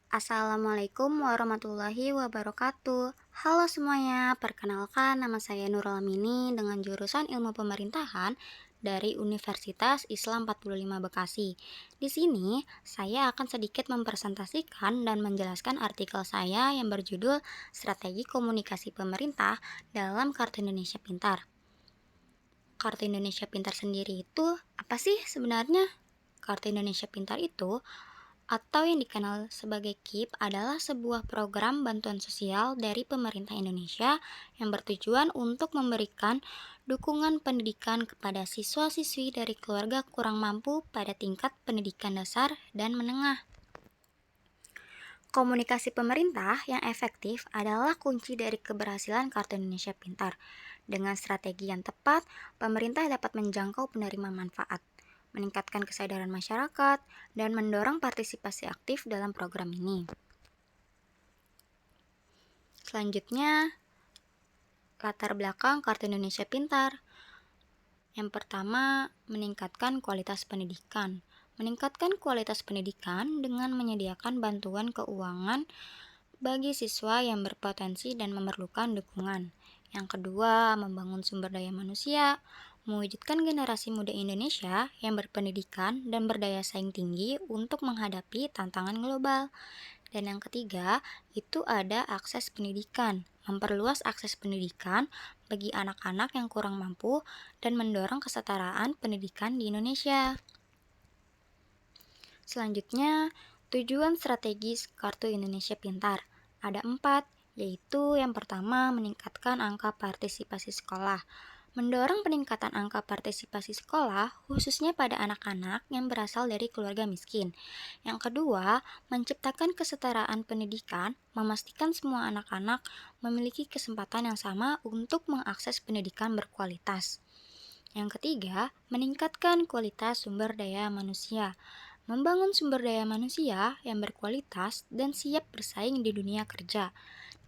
Assalamualaikum warahmatullahi wabarakatuh. Halo semuanya, perkenalkan nama saya Nurul Amini dengan jurusan Ilmu Pemerintahan dari Universitas Islam 45 Bekasi. Di sini, saya akan sedikit mempresentasikan dan menjelaskan artikel saya yang berjudul Strategi Komunikasi Pemerintah dalam Kartu Indonesia Pintar. Kartu Indonesia Pintar sendiri itu apa sih sebenarnya? Kartu Indonesia Pintar itu atau yang dikenal sebagai KIP adalah sebuah program bantuan sosial dari pemerintah Indonesia yang bertujuan untuk memberikan dukungan pendidikan kepada siswa-siswi dari keluarga kurang mampu pada tingkat pendidikan dasar dan menengah. Komunikasi pemerintah yang efektif adalah kunci dari keberhasilan Kartu Indonesia Pintar. Dengan strategi yang tepat, pemerintah dapat menjangkau penerima manfaat, meningkatkan kesadaran masyarakat, dan mendorong partisipasi aktif dalam program ini. Selanjutnya, latar belakang Kartu Indonesia Pintar. Yang pertama, meningkatkan kualitas pendidikan. Meningkatkan kualitas pendidikan dengan menyediakan bantuan keuangan bagi siswa yang berpotensi dan memerlukan dukungan. Yang kedua, membangun sumber daya manusia, mewujudkan generasi muda Indonesia yang berpendidikan dan berdaya saing tinggi untuk menghadapi tantangan global. Dan yang ketiga, itu ada akses pendidikan, memperluas akses pendidikan bagi anak-anak yang kurang mampu dan mendorong kesetaraan pendidikan di Indonesia. Selanjutnya, tujuan strategis Kartu Indonesia Pintar. Ada 4, yaitu yang pertama meningkatkan angka partisipasi sekolah. Mendorong peningkatan angka partisipasi sekolah khususnya pada anak-anak yang berasal dari keluarga miskin. Yang kedua, menciptakan kesetaraan pendidikan, memastikan semua anak-anak memiliki kesempatan yang sama untuk mengakses pendidikan berkualitas. Yang ketiga, meningkatkan kualitas sumber daya manusia. Membangun sumber daya manusia yang berkualitas dan siap bersaing di dunia kerja.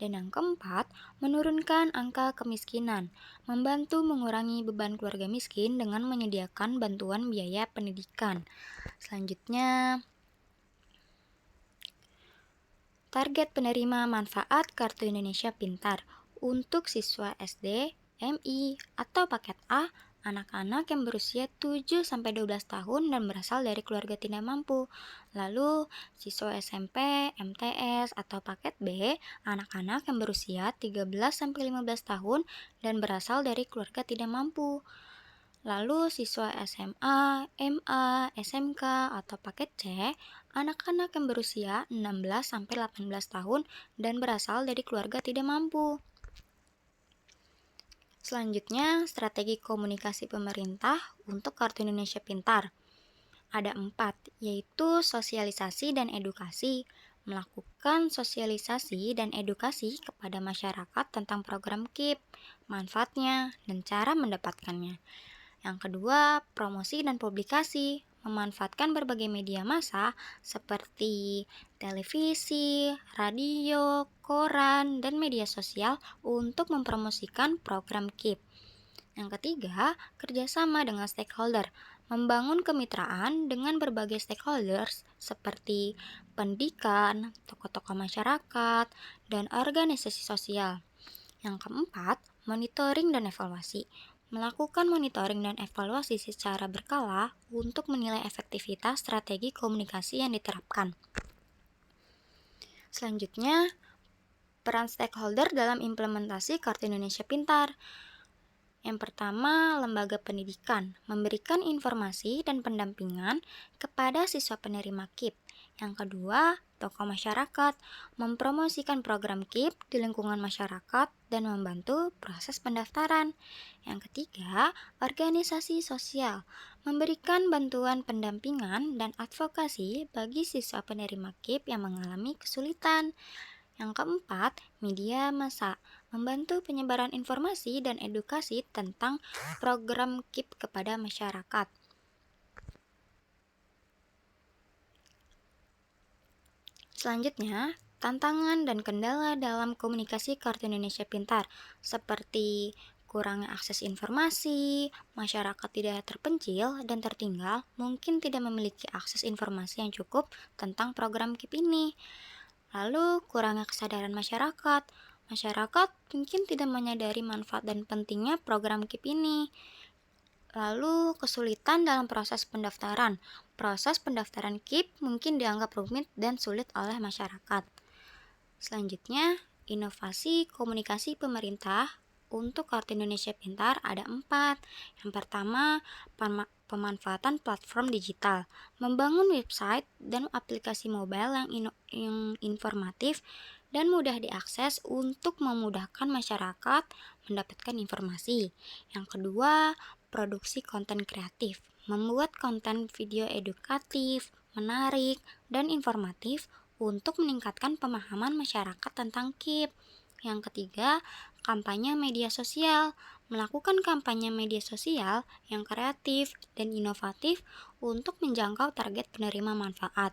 Dan yang keempat, menurunkan angka kemiskinan, membantu mengurangi beban keluarga miskin dengan menyediakan bantuan biaya pendidikan. Selanjutnya, target penerima manfaat Kartu Indonesia Pintar untuk siswa SD, MI, atau paket A, anak-anak yang berusia 7-12 tahun dan berasal dari keluarga tidak mampu. Lalu, siswa SMP, MTS, atau paket B, anak-anak yang berusia 13-15 tahun dan berasal dari keluarga tidak mampu. Lalu siswa SMA, MA, SMK, atau paket C, anak-anak yang berusia 16-18 tahun dan berasal dari keluarga tidak mampu. Selanjutnya, strategi komunikasi pemerintah untuk Kartu Indonesia Pintar. Ada 4, yaitu sosialisasi dan edukasi. Melakukan sosialisasi dan edukasi kepada masyarakat tentang program KIP, manfaatnya, dan cara mendapatkannya. Yang kedua, promosi dan publikasi. Memanfaatkan berbagai media massa seperti televisi, radio, koran, dan media sosial untuk mempromosikan program KIP. Yang ketiga, kerjasama dengan stakeholder. Membangun kemitraan dengan berbagai stakeholders seperti pendidikan, tokoh-tokoh masyarakat, dan organisasi sosial. Yang keempat, monitoring dan evaluasi. Melakukan monitoring dan evaluasi secara berkala untuk menilai efektivitas strategi komunikasi yang diterapkan. Selanjutnya, peran stakeholder dalam implementasi Kartu Indonesia Pintar. Yang pertama, lembaga pendidikan memberikan informasi dan pendampingan kepada siswa penerima KIP. Yang kedua, tokoh masyarakat mempromosikan program KIP di lingkungan masyarakat dan membantu proses pendaftaran. Yang ketiga, organisasi sosial memberikan bantuan pendampingan dan advokasi bagi siswa penerima KIP yang mengalami kesulitan. Yang keempat, media massa membantu penyebaran informasi dan edukasi tentang program KIP kepada masyarakat. Selanjutnya, tantangan dan kendala dalam komunikasi Kartu Indonesia Pintar, seperti kurangnya akses informasi, masyarakat tidak terpencil dan tertinggal mungkin tidak memiliki akses informasi yang cukup tentang program KIP ini. Lalu kurangnya kesadaran masyarakat. Masyarakat mungkin tidak menyadari manfaat dan pentingnya program KIP ini. Lalu kesulitan dalam proses pendaftaran. Proses pendaftaran KIP mungkin dianggap rumit dan sulit oleh masyarakat. Selanjutnya, inovasi komunikasi pemerintah untuk Kartu Indonesia Pintar ada 4. Yang pertama, pemanfaatan platform digital, membangun website dan aplikasi mobile yang informatif dan mudah diakses untuk memudahkan masyarakat mendapatkan informasi. Yang kedua, produksi konten kreatif, membuat konten video edukatif, menarik, dan informatif untuk meningkatkan pemahaman masyarakat tentang KIP. Yang ketiga, kampanye media sosial, melakukan kampanye media sosial yang kreatif dan inovatif untuk menjangkau target penerima manfaat.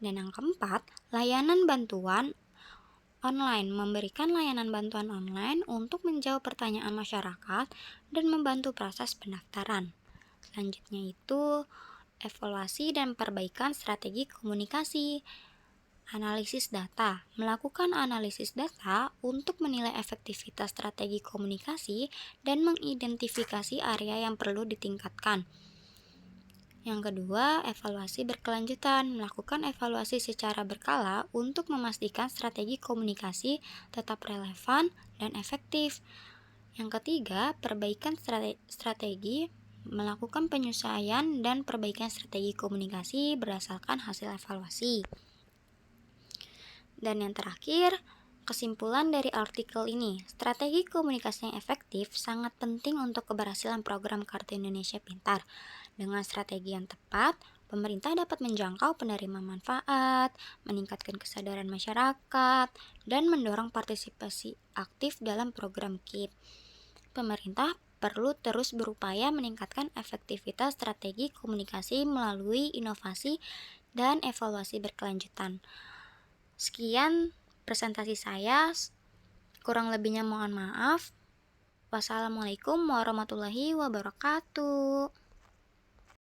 Dan yang keempat, layanan bantuan online, memberikan layanan bantuan online untuk menjawab pertanyaan masyarakat dan membantu proses pendaftaran. Selanjutnya itu evaluasi dan perbaikan strategi komunikasi. Analisis data, melakukan analisis data untuk menilai efektivitas strategi komunikasi dan mengidentifikasi area yang perlu ditingkatkan. Yang kedua, evaluasi berkelanjutan, melakukan evaluasi secara berkala untuk memastikan strategi komunikasi tetap relevan dan efektif. Yang ketiga, perbaikan strategi, melakukan penyesuaian dan perbaikan strategi komunikasi berdasarkan hasil evaluasi. Dan yang terakhir, kesimpulan dari artikel ini, strategi komunikasi yang efektif sangat penting untuk keberhasilan program Kartu Indonesia Pintar. Dengan strategi yang tepat, pemerintah dapat menjangkau penerima manfaat, meningkatkan kesadaran masyarakat, dan mendorong partisipasi aktif dalam program KIP. Pemerintah perlu terus berupaya meningkatkan efektivitas strategi komunikasi melalui inovasi dan evaluasi berkelanjutan. Sekian presentasi saya, kurang lebihnya mohon maaf. Wassalamualaikum warahmatullahi wabarakatuh.